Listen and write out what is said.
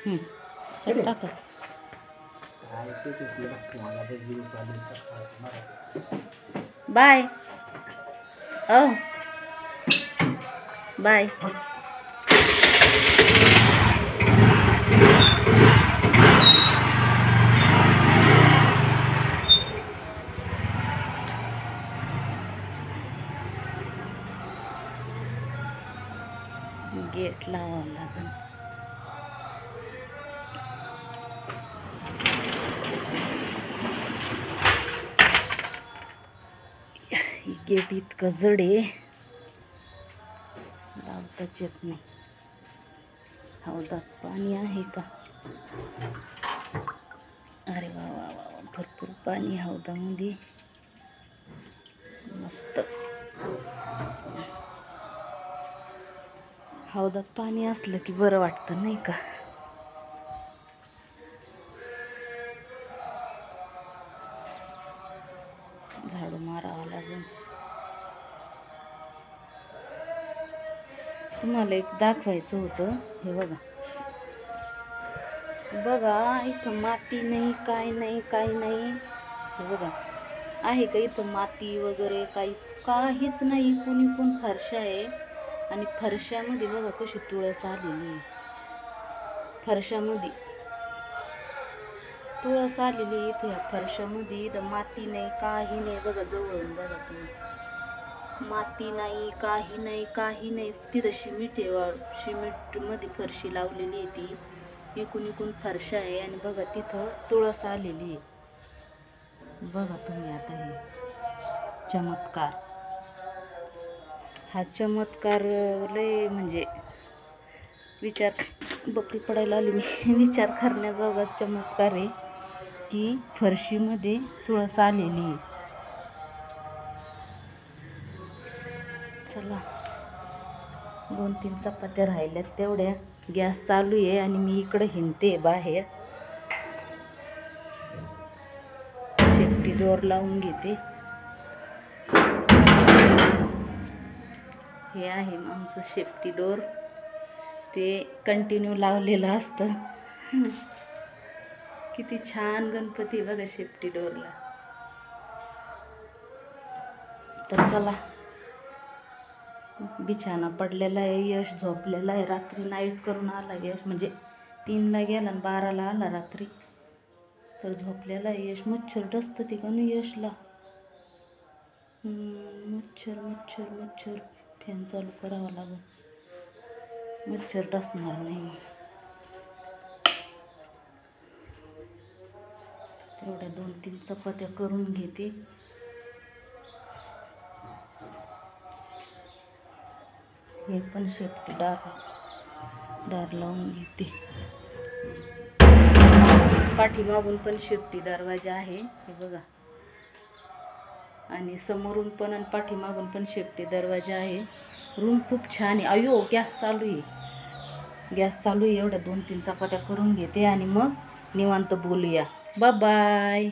शेट टाका. बाय. ओ bye. Gate लावावं लागेल. गेट इतकं जड आहे, लावताच येत नाही. हौदात पाणी आहे का? अरे वा वा वा, भरपूर पाणी हौदामध्ये. मस्त. हौदात पाणी असलं की बरं वाटतं नाही का? झाडू मारावं लागेल. तुम्हाला एक दाखवायचं होतं. हे बघा बघा, इथं माती नाही, काय नाही, काही नाही. हे बघा, आहे का इथं माती वगैरे? काहीच नाही. इकून फरशा आहे आणि फरशामध्ये बघा कशी तुळस आलेली आहे. फरशामध्ये तुळस आलेली इथे. ह्या फरशामध्ये इथं माती नाही, काही नाही. बघा जवळून बघा तुम्ही, माती नाही, काही नाही, काही नाही. तिथं सिमेंट आहे, सिमेंटमध्ये फरशी लावलेली आहे ती. इकून फरशा आहे आणि बघा तिथं तुळस आलेली आहे. बघा तुम्ही आता हे चमत्कार. हा चमत्कार लय म्हणजे विचार, बकरी पडायला आली मी. विचार करण्याजोगा चमत्कार आहे की फरशीमध्ये तुळस आलेली आहे. चला, 2-3 चपात्या राहिल्यात तेवढ्या. गॅस चालू आहे आणि मी इकडे हिंडते बाहेर. सेफ्टी डोअर लावून घेते. हे आहे आमचं सेफ्टी डोअर. ते कंटिन्यू लावलेलं असतं. किती छान गणपती बघा सेफ्टी डोअरला. तर चला, बिछाना पडलेला आहे. यश झोपलेला आहे. रात्री नाईट करून आला यश, म्हणजे 3ला गेला आणि 12ला आला रात्री. तर झोपलेला आहे यश. मच्छर डसतं ते का नाही यशला. मच्छर मच्छर मच्छर. फॅन चालू करावा लागेल, मच्छर डसणार नाही. तेवढ्या 2-3 चपात्या करून घेते. हे पण सेफ्टी दार लावून घेते. पाठीमागून पण सेफ्टी दरवाजा आहे हे बघा, आणि समोरून पण आणि पाठीमागून पण सेफ्टी दरवाजा आहे. रूम खूप छान आहे. अयो, गॅस चालू आहे, गॅस चालू आहे. एवढ्या 2-3 चपात्या करून घेते आणि मग निवांत बोलूया. Bye bye.